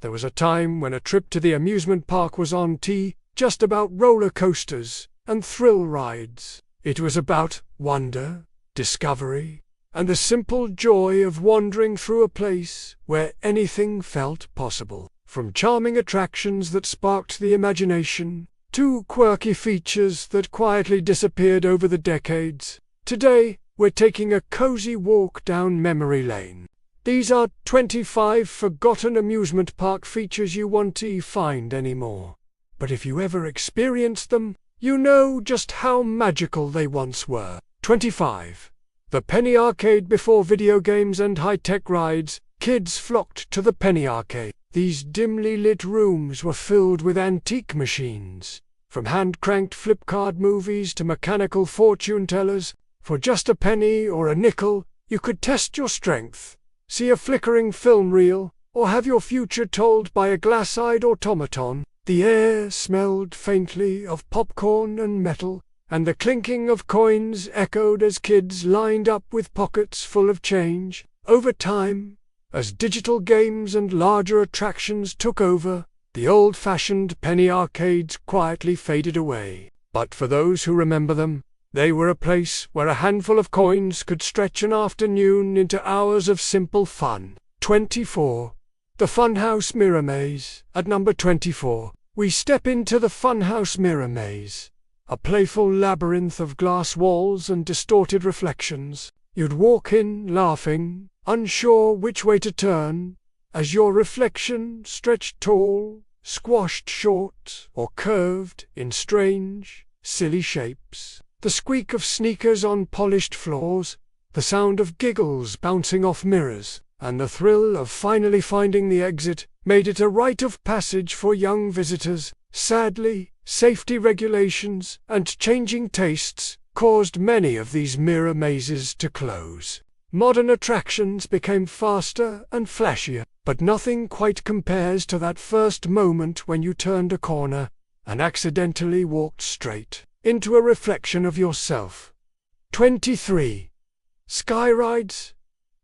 There was a time when a trip to the amusement park was just about roller coasters and thrill rides. It was about wonder, discovery, and the simple joy of wandering through a place where anything felt possible. From charming attractions that sparked the imagination, to quirky features that quietly disappeared over the decades, today we're taking a cozy walk down memory lane. These are 25 forgotten amusement park features you won't find anymore. But if you ever experienced them, you know just how magical they once were. 25. The Penny Arcade. Before video games and high-tech rides, kids flocked to the Penny Arcade. These dimly lit rooms were filled with antique machines. From hand-cranked flip-card movies to mechanical fortune-tellers, for just a penny or a nickel, you could test your strength, see a flickering film reel, or have your future told by a glass-eyed automaton. The air smelled faintly of popcorn and metal, and the clinking of coins echoed as kids lined up with pockets full of change. Over time, as digital games and larger attractions took over, the old-fashioned penny arcades quietly faded away. But for those who remember them, they were a place where a handful of coins could stretch an afternoon into hours of simple fun. 24. The Funhouse Mirror Maze. At number 24, we step into the Funhouse Mirror Maze, a playful labyrinth of glass walls and distorted reflections. You'd walk in laughing, unsure which way to turn, as your reflection stretched tall, squashed short, or curved in strange, silly shapes. The squeak of sneakers on polished floors, the sound of giggles bouncing off mirrors, and the thrill of finally finding the exit made it a rite of passage for young visitors. Sadly, safety regulations and changing tastes caused many of these mirror mazes to close. Modern attractions became faster and flashier, but nothing quite compares to that first moment when you turned a corner and accidentally walked straight into a reflection of yourself. 23. Sky rides,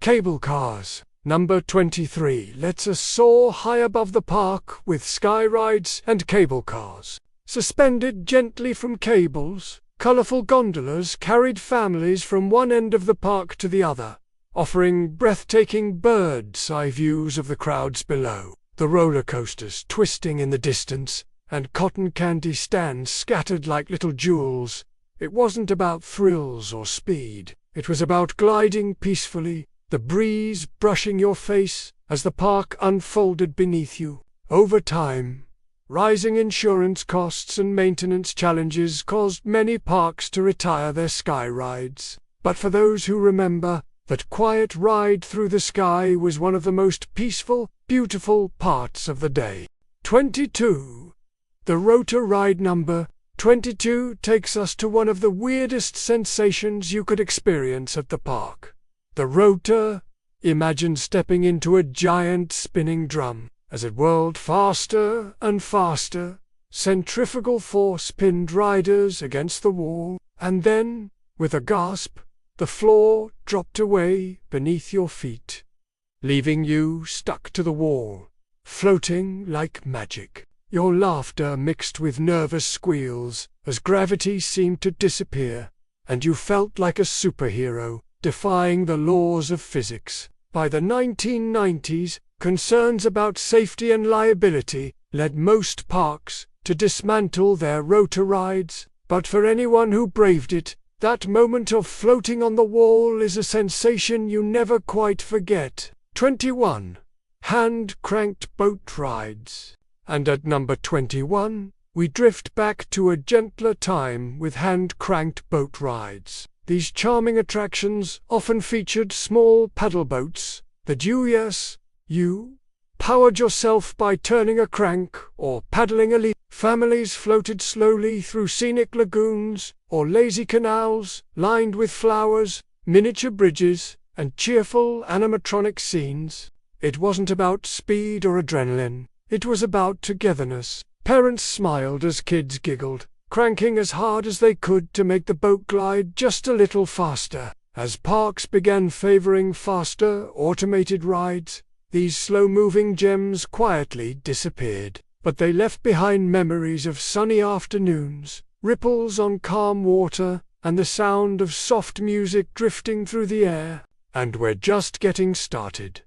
cable cars. Number 23 lets us soar high above the park with sky rides and cable cars. Suspended gently from cables, colorful gondolas carried families from one end of the park to the other, offering breathtaking bird's-eye views of the crowds below. The roller coasters twisting in the distance, and cotton candy stands scattered like little jewels. It wasn't about thrills or speed. It was about gliding peacefully, the breeze brushing your face as the park unfolded beneath you. Over time, rising insurance costs and maintenance challenges caused many parks to retire their sky rides. But for those who remember, that quiet ride through the sky was one of the most peaceful, beautiful parts of the day. 22. The Rotor ride. Number 22 takes us to one of the weirdest sensations you could experience at the park. The Rotor. Imagine stepping into a giant spinning drum. As it whirled faster and faster, centrifugal force pinned riders against the wall, and then, with a gasp, the floor dropped away beneath your feet, leaving you stuck to the wall, floating like magic. Your laughter mixed with nervous squeals as gravity seemed to disappear, and you felt like a superhero, defying the laws of physics. By the 1990s, concerns about safety and liability led most parks to dismantle their Rotor rides, but for anyone who braved it, that moment of floating on the wall is a sensation you never quite forget. 21. Hand-cranked boat rides. And at number 21, we drift back to a gentler time with hand-cranked boat rides. These charming attractions often featured small paddle boats that you powered yourself by turning a crank or paddling a lead. Families floated slowly through scenic lagoons or lazy canals lined with flowers, miniature bridges, and cheerful animatronic scenes. It wasn't about speed or adrenaline. It was about togetherness. Parents smiled as kids giggled, cranking as hard as they could to make the boat glide just a little faster. As parks began favoring faster, automated rides, these slow-moving gems quietly disappeared, but they left behind memories of sunny afternoons, ripples on calm water, and the sound of soft music drifting through the air. And we're just getting started.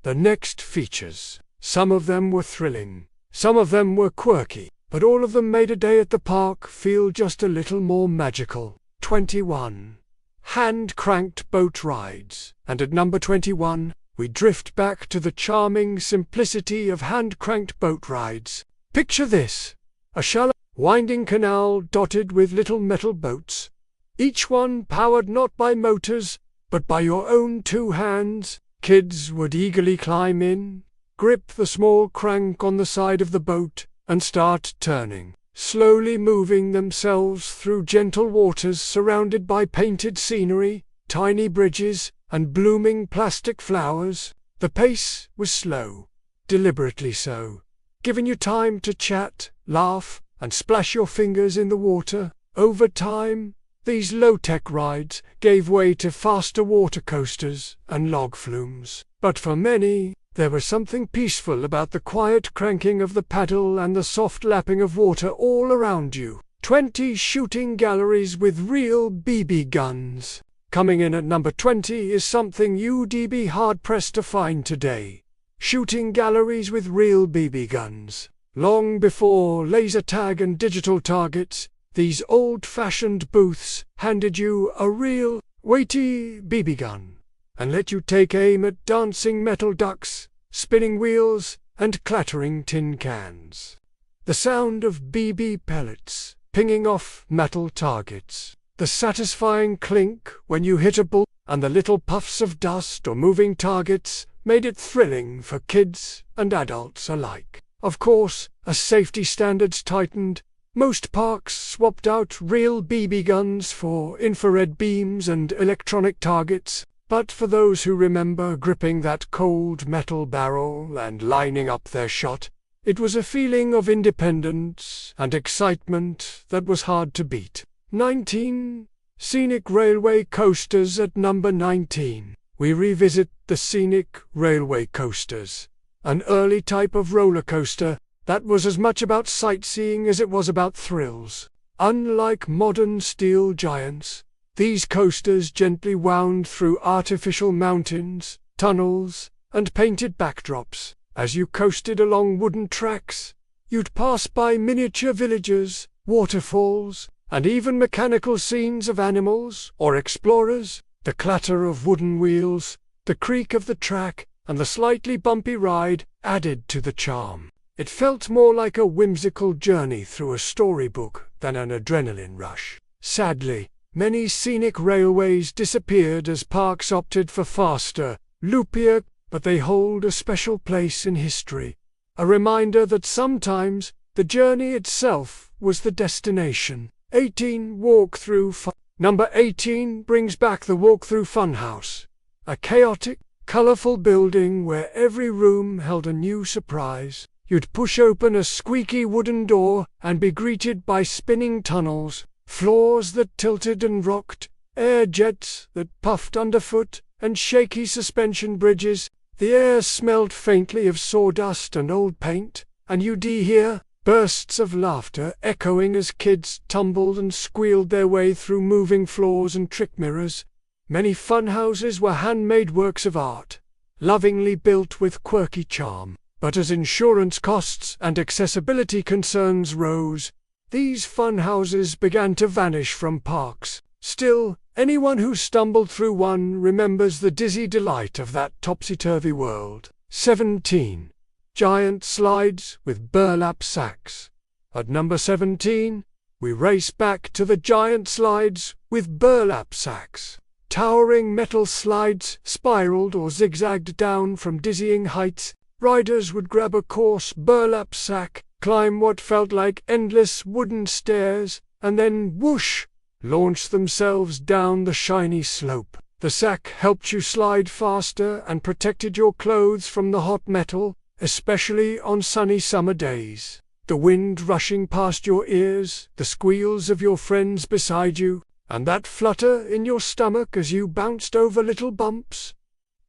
The next features. Some of them were thrilling, some of them were quirky, but all of them made a day at the park feel just a little more magical. 21. Hand-cranked boat rides. And at number 21, we drift back to the charming simplicity of hand-cranked boat rides. Picture this: a shallow, winding canal dotted with little metal boats, each one powered not by motors, but by your own two hands. Kids would eagerly climb in, grip the small crank on the side of the boat, and start turning, slowly moving themselves through gentle waters surrounded by painted scenery, tiny bridges, and blooming plastic flowers. The pace was slow, deliberately so, giving you time to chat, laugh, and splash your fingers in the water. Over time, these low-tech rides gave way to faster water coasters and log flumes. But for many, there was something peaceful about the quiet cranking of the paddle and the soft lapping of water all around you. 20 shooting galleries with real BB guns. Coming in at number 20 is something you'd be hard-pressed to find today. Shooting galleries with real BB guns. Long before laser tag and digital targets, these old-fashioned booths handed you a real, weighty BB gun and let you take aim at dancing metal ducks, spinning wheels, and clattering tin cans. The sound of BB pellets pinging off metal targets, the satisfying clink when you hit a bull, and the little puffs of dust or moving targets made it thrilling for kids and adults alike. Of course, as safety standards tightened, most parks swapped out real BB guns for infrared beams and electronic targets, but for those who remember gripping that cold metal barrel and lining up their shot, it was a feeling of independence and excitement that was hard to beat. 19. Scenic railway coasters. At number 19, we revisit the scenic railway coasters, an early type of roller coaster that was as much about sightseeing as it was about thrills. Unlike modern steel giants, these coasters gently wound through artificial mountains, tunnels, and painted backdrops. As you coasted along wooden tracks, you'd pass by miniature villages, waterfalls, and even mechanical scenes of animals or explorers. The clatter of wooden wheels, the creak of the track, and the slightly bumpy ride added to the charm. It felt more like a whimsical journey through a storybook than an adrenaline rush. Sadly, many scenic railways disappeared as parks opted for faster, loopier, but they hold a special place in history. A reminder that sometimes the journey itself was the destination. 18. Walk-through fun. Number 18 brings back the Walk-through Funhouse, a chaotic, colorful building where every room held a new surprise. You'd push open a squeaky wooden door and be greeted by spinning tunnels, floors that tilted and rocked, air jets that puffed underfoot, and shaky suspension bridges. The air smelled faintly of sawdust and old paint, and you'd hear bursts of laughter echoing as kids tumbled and squealed their way through moving floors and trick mirrors. Many funhouses were handmade works of art, lovingly built with quirky charm. But as insurance costs and accessibility concerns rose, these funhouses began to vanish from parks. Still, anyone who stumbled through one remembers the dizzy delight of that topsy-turvy world. 17. Giant slides with burlap sacks. At number 17, we race back to the giant slides with burlap sacks. Towering metal slides spiraled or zigzagged down from dizzying heights. Riders would grab a coarse burlap sack, climb what felt like endless wooden stairs, and then whoosh, launch themselves down the shiny slope. The sack helped you slide faster and protected your clothes from the hot metal, especially on sunny summer days. The wind rushing past your ears, the squeals of your friends beside you, and that flutter in your stomach as you bounced over little bumps.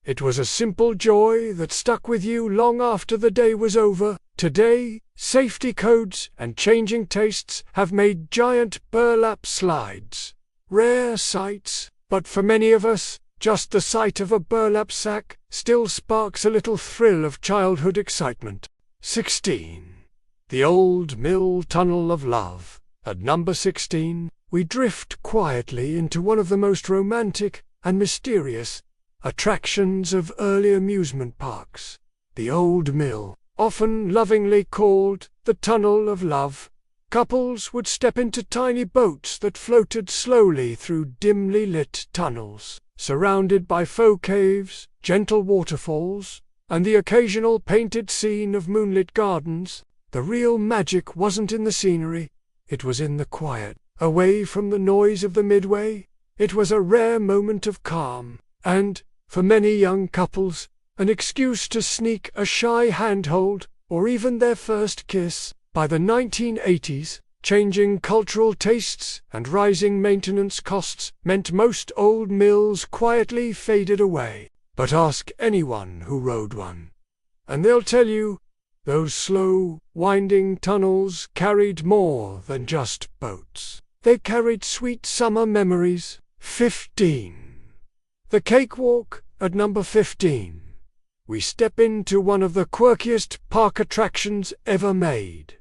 It was a simple joy that stuck with you long after the day was over. Today, safety codes and changing tastes have made giant burlap slides rare sights, but for many of us, just the sight of a burlap sack still sparks a little thrill of childhood excitement. 16. The Old Mill Tunnel of Love. At number 16, we drift quietly into one of the most romantic and mysterious attractions of early amusement parks. The Old Mill, often lovingly called the Tunnel of Love. Couples would step into tiny boats that floated slowly through dimly lit tunnels, surrounded by faux caves, gentle waterfalls, and the occasional painted scene of moonlit gardens. The real magic wasn't in the scenery, it was in the quiet. Away from the noise of the midway, it was a rare moment of calm, and, for many young couples, an excuse to sneak a shy handhold, or even their first kiss. By the 1980s, changing cultural tastes and rising maintenance costs meant most old mills quietly faded away. But ask anyone who rode one, and they'll tell you, those slow, winding tunnels carried more than just boats. They carried sweet summer memories. 15. The Cakewalk. At number 15, we step into one of the quirkiest park attractions ever made.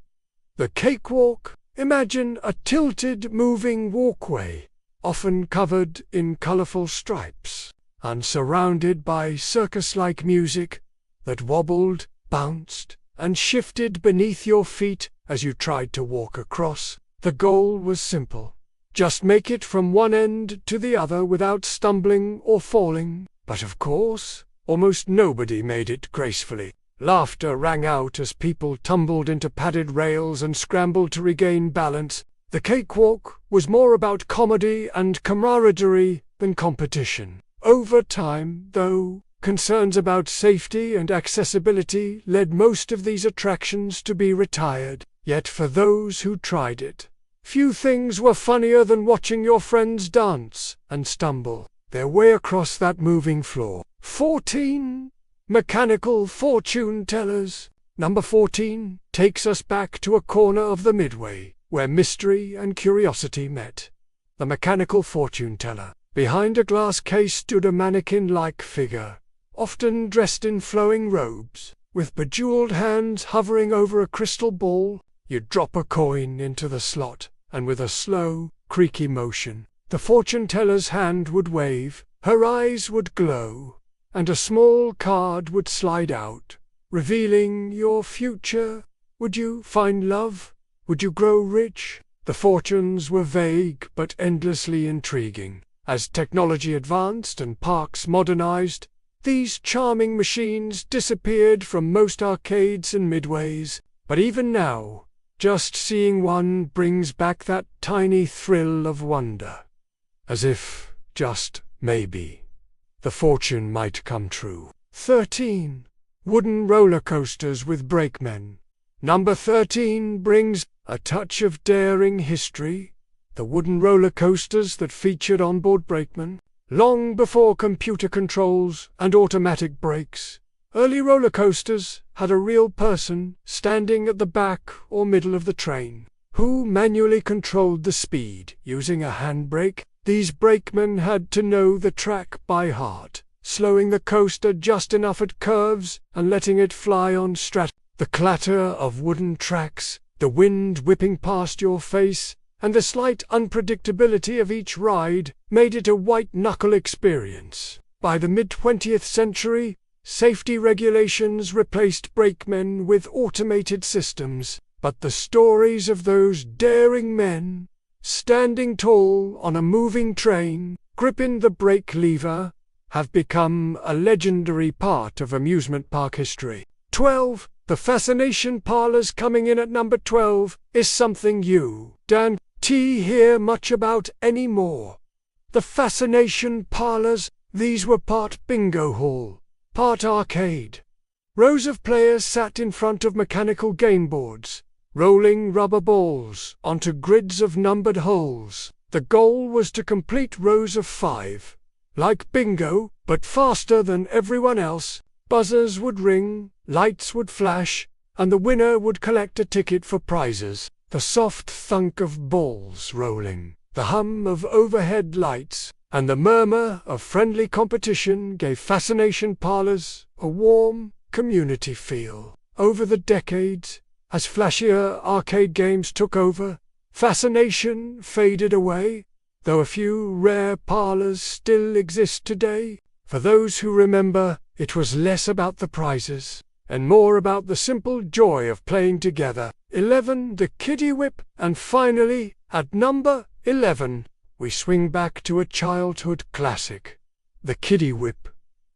The Cakewalk. Imagine a tilted, moving walkway, often covered in colorful stripes, and surrounded by circus-like music that wobbled, bounced, and shifted beneath your feet as you tried to walk across. The goal was simple. Just make it from one end to the other without stumbling or falling. But of course, almost nobody made it gracefully. Laughter rang out as people tumbled into padded rails and scrambled to regain balance. The Cakewalk was more about comedy and camaraderie than competition. Over time, though, concerns about safety and accessibility led most of these attractions to be retired. Yet for those who tried it, few things were funnier than watching your friends dance and stumble their way across that moving floor. 14. Mechanical fortune tellers. Number 14 takes us back to a corner of the midway, where mystery and curiosity met. The mechanical fortune teller. Behind a glass case stood a mannequin-like figure, often dressed in flowing robes, with bejeweled hands hovering over a crystal ball. You'd drop a coin into the slot, and with a slow, creaky motion, the fortune teller's hand would wave, her eyes would glow, and a small card would slide out, revealing your future. Would you find love? Would you grow rich? The fortunes were vague but endlessly intriguing. As technology advanced and parks modernized, these charming machines disappeared from most arcades and midways. But even now, just seeing one brings back that tiny thrill of wonder. As if, just maybe, the fortune might come true. 13. Wooden roller coasters with brakemen. Number 13 brings a touch of daring history. The wooden roller coasters that featured onboard brakemen. Long before computer controls and automatic brakes, early roller coasters had a real person standing at the back or middle of the train, who manually controlled the speed using a handbrake. These brakemen had to know the track by heart, slowing the coaster just enough at curves and letting it fly on strat. The clatter of wooden tracks, the wind whipping past your face, and the slight unpredictability of each ride made it a white-knuckle experience. By the mid-20th century, safety regulations replaced brakemen with automated systems, but the stories of those daring men, standing tall on a moving train, gripping the brake lever, have become a legendary part of amusement park history. 12. The fascination parlors. Coming in at number 12 is something you don't hear much about anymore. The fascination parlors. These were part bingo hall, part arcade. Rows of players sat in front of mechanical game boards, rolling rubber balls onto grids of numbered holes. The goal was to complete rows of 5, like bingo, But faster than everyone else, buzzers would ring, lights would flash, and the winner would collect a ticket for prizes. The soft thunk of balls rolling, the hum of overhead lights, and the murmur of friendly competition gave fascination parlors a warm, community feel. Over the decades, as flashier arcade games took over, fascination faded away, though a few rare parlors still exist today. For those who remember, it was less about the prizes, and more about the simple joy of playing together. 11. The Kiddie Whip. And finally, at number 11, we swing back to a childhood classic, the Kiddie Whip.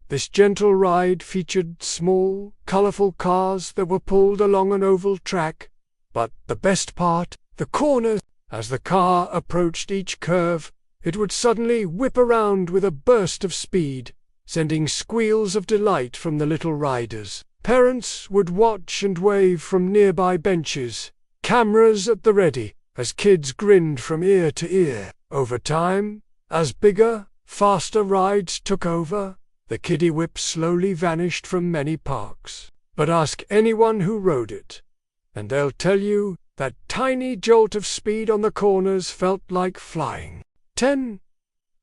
This gentle ride featured small, colorful cars that were pulled along an oval track. But the best part, the corners. As the car approached each curve, it would suddenly whip around with a burst of speed, sending squeals of delight from the little riders. Parents would watch and wave from nearby benches, cameras at the ready, as kids grinned from ear to ear. Over time, as bigger, faster rides took over, the Kiddie Whip slowly vanished from many parks. But ask anyone who rode it, and they'll tell you that tiny jolt of speed on the corners felt like flying. 10.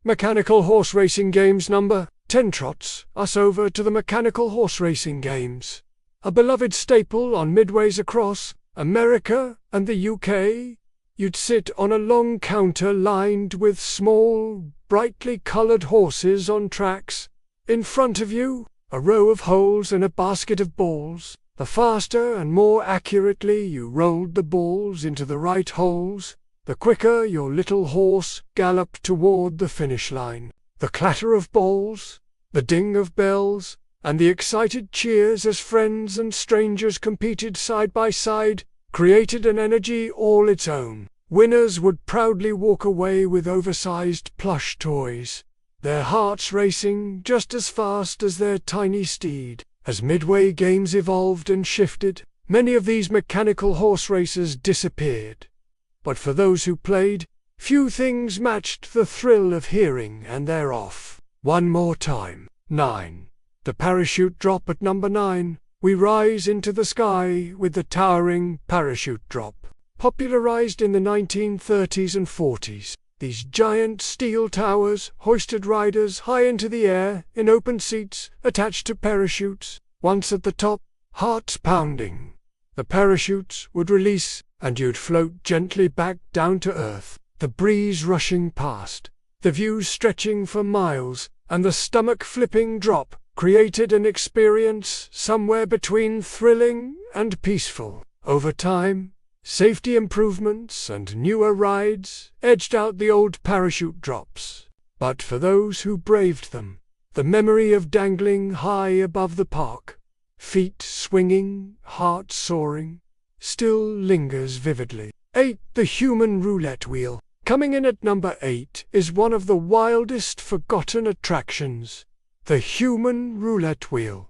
Mechanical horse racing games. Number 10 trots us over to the mechanical horse racing games. A beloved staple on midways across America and the UK. You'd sit on a long counter lined with small, brightly colored horses on tracks. In front of you, a row of holes and a basket of balls. The faster and more accurately you rolled the balls into the right holes, the quicker your little horse galloped toward the finish line. The clatter of balls, the ding of bells, and the excited cheers as friends and strangers competed side by side created an energy all its own. Winners would proudly walk away with oversized plush toys, their hearts racing just as fast as their tiny steed. As Midway games evolved and shifted, many of these mechanical horse races disappeared. But for those who played, few things matched the thrill of hearing and they're off. One more time. 9. The parachute drop. At number 9, we rise into the sky with the towering parachute drop. Popularized in the 1930s and 40s, these giant steel towers hoisted riders high into the air in open seats attached to parachutes. Once at the top, hearts pounding, the parachutes would release and you'd float gently back down to earth, the breeze rushing past, the views stretching for miles, and the stomach-flipping drop created an experience somewhere between thrilling and peaceful. Over time, safety improvements and newer rides edged out the old parachute drops. But for those who braved them, the memory of dangling high above the park, feet swinging, heart soaring, still lingers vividly. 8. The human roulette wheel. Coming in at number 8 is one of the wildest forgotten attractions, the human roulette wheel.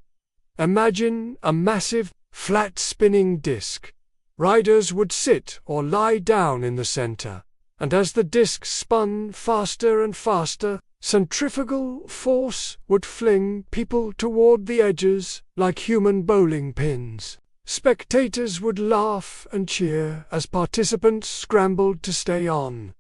Imagine a massive, flat spinning disc. Riders would sit or lie down in the center, and as the disc spun faster and faster, centrifugal force would fling people toward the edges like human bowling pins. Spectators would laugh and cheer as participants scrambled to stay on,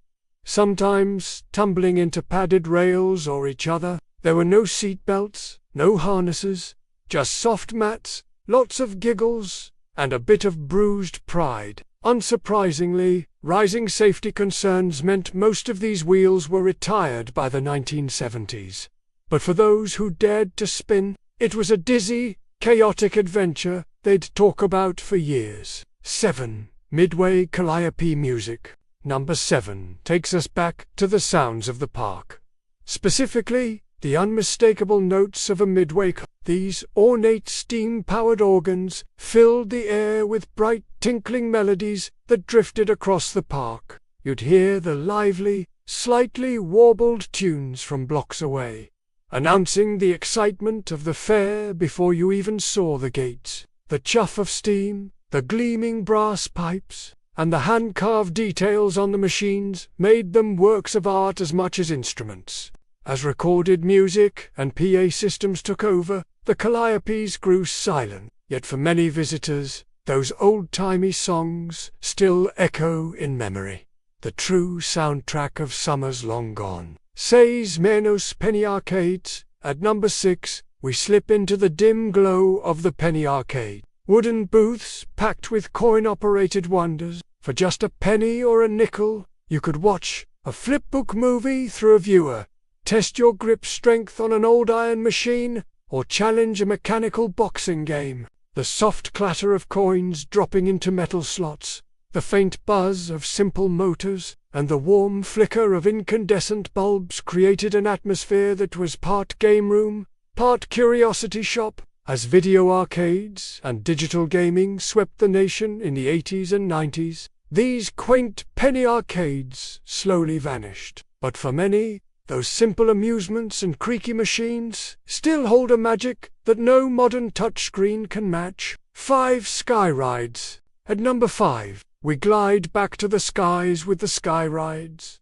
sometimes tumbling into padded rails or each other. There were no seat belts, no harnesses, just soft mats, lots of giggles, and a bit of bruised pride. Unsurprisingly, rising safety concerns meant most of these wheels were retired by the 1970s. But for those who dared to spin, it was a dizzy, chaotic adventure they'd talk about for years. 7. Midway Calliope music. Number 7 takes us back to the sounds of the park. Specifically, the unmistakable notes of a Midway. These ornate steam-powered organs filled the air with bright, tinkling melodies that drifted across the park. You'd hear the lively, slightly warbled tunes from blocks away, announcing the excitement of the fair before you even saw the gates. The chuff of steam, the gleaming brass pipes, and the hand-carved details on the machines made them works of art as much as instruments. As recorded music and PA systems took over, the calliopes grew silent. Yet for many visitors, those old-timey songs still echo in memory. The true soundtrack of summers long gone. Seis menos penny arcades. At number 6, we slip into the dim glow of the penny arcade. Wooden booths packed with coin-operated wonders. For just a penny or a nickel, you could watch a flipbook movie through a viewer, test your grip strength on an old iron machine, or challenge a mechanical boxing game. The soft clatter of coins dropping into metal slots, the faint buzz of simple motors, and the warm flicker of incandescent bulbs created an atmosphere that was part game room, part curiosity shop. As video arcades and digital gaming swept the nation in the 80s and 90s, these quaint penny arcades slowly vanished. But for many, those simple amusements and creaky machines still hold a magic that no modern touchscreen can match. 5 Sky Rides. At number 5, we glide back to the skies with the Sky Rides.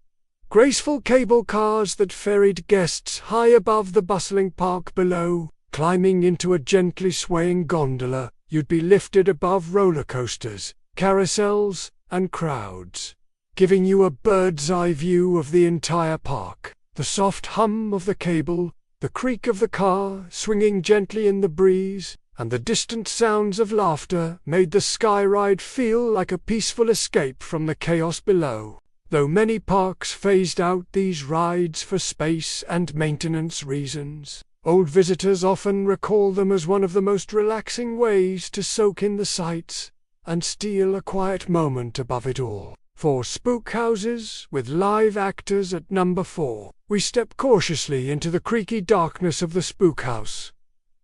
Graceful cable cars that ferried guests high above the bustling park below. Climbing into a gently swaying gondola, you'd be lifted above roller coasters, carousels, and crowds, giving you a bird's-eye view of the entire park. The soft hum of the cable, the creak of the car swinging gently in the breeze, and the distant sounds of laughter made the Sky Ride feel like a peaceful escape from the chaos below. Though many parks phased out these rides for space and maintenance reasons, old visitors often recall them as one of the most relaxing ways to soak in the sights and steal a quiet moment above it all. For spook houses with live actors at number 4, we step cautiously into the creaky darkness of the spook house.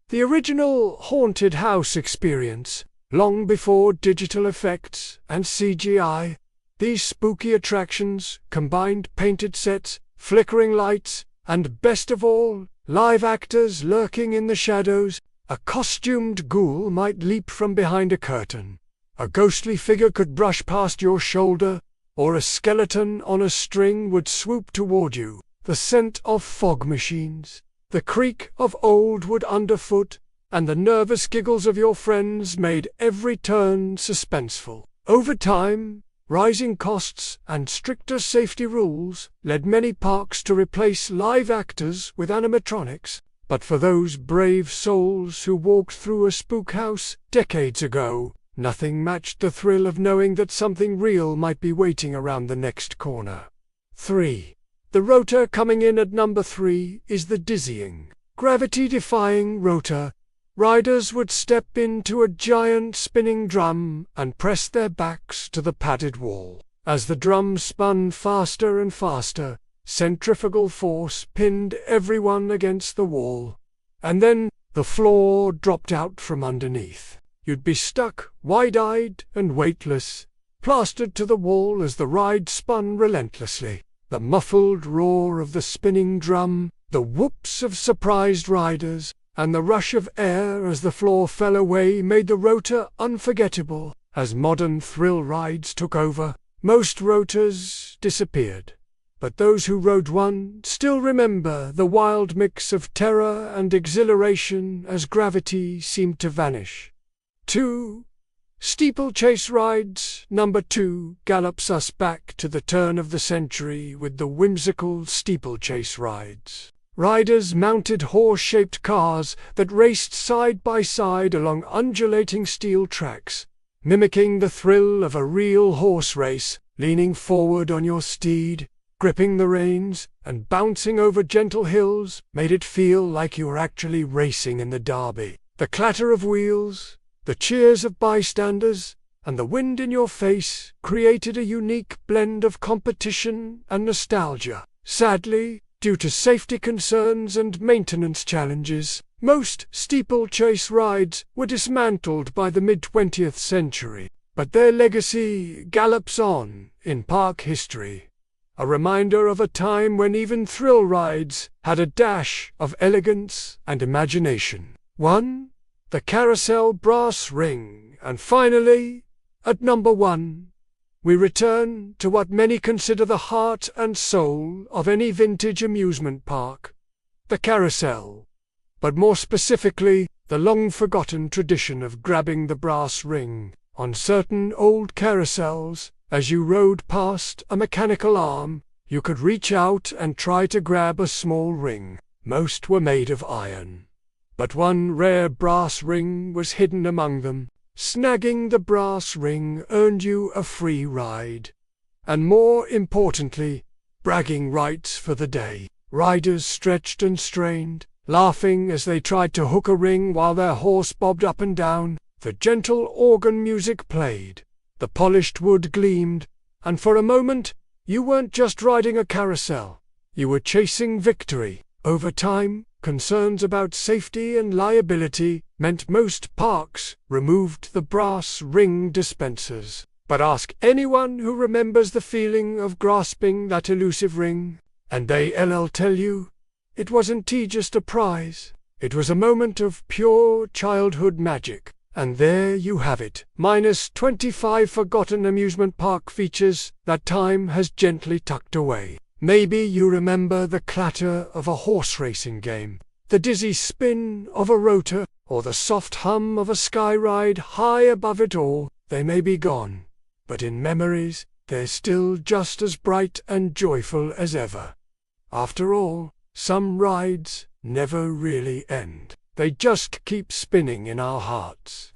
The original haunted house experience, long before digital effects and CGI, these spooky attractions combined painted sets, flickering lights, and best of all, live actors lurking in the shadows. A costumed ghoul might leap from behind a curtain. A ghostly figure could brush past your shoulder, or a skeleton on a string would swoop toward you. The scent of fog machines, the creak of old wood underfoot, and the nervous giggles of your friends made every turn suspenseful. Over time, rising costs and stricter safety rules led many parks to replace live actors with animatronics. But for those brave souls who walked through a spook house decades ago, nothing matched the thrill of knowing that something real might be waiting around the next corner. 3. The Rotor. Coming in at number 3 is the dizzying, gravity-defying Rotor. Riders would step into a giant spinning drum and press their backs to the padded wall. As the drum spun faster and faster, centrifugal force pinned everyone against the wall. And then the floor dropped out from underneath. You'd be stuck, wide-eyed and weightless, plastered to the wall as the ride spun relentlessly. The muffled roar of the spinning drum, the whoops of surprised riders, and the rush of air as the floor fell away made the Rotor unforgettable. As modern thrill rides took over, most Rotors disappeared. But those who rode one still remember the wild mix of terror and exhilaration as gravity seemed to vanish. 2. Steeplechase Rides. Number 2 gallops us back to the turn of the century with the whimsical steeplechase rides. Riders mounted horse-shaped cars that raced side by side along undulating steel tracks, mimicking the thrill of a real horse race. Leaning forward on your steed, gripping the reins, and bouncing over gentle hills made it feel like you were actually racing in the Derby. The clatter of wheels, the cheers of bystanders, and the wind in your face created a unique blend of competition and nostalgia. Sadly, due to safety concerns and maintenance challenges, most steeplechase rides were dismantled by the mid-20th century. But their legacy gallops on in park history, a reminder of a time when even thrill rides had a dash of elegance and imagination. 1. The Carousel Brass Ring. And finally, at number 1, we return to what many consider the heart and soul of any vintage amusement park, the carousel. But more specifically, the long-forgotten tradition of grabbing the brass ring. On certain old carousels, as you rode past a mechanical arm, you could reach out and try to grab a small ring. Most were made of iron, but one rare brass ring was hidden among them. Snagging the brass ring earned you a free ride, and more importantly, bragging rights for the day. Riders stretched and strained, laughing as they tried to hook a ring while their horse bobbed up and down. The gentle organ music played, the polished wood gleamed, and for a moment, you weren't just riding a carousel, you were chasing victory. Over time, concerns about safety and liability meant most parks removed the brass ring dispensers. But ask anyone who remembers the feeling of grasping that elusive ring, and they'll tell you, it wasn't just a prize, it was a moment of pure childhood magic. And there you have it, minus 25 forgotten amusement park features that time has gently tucked away. Maybe you remember the clatter of a horse racing game, the dizzy spin of a rotor, or the soft hum of a sky ride high above it all. They may be gone, but in memories, they're still just as bright and joyful as ever. After all, some rides never really end. They just keep spinning in our hearts.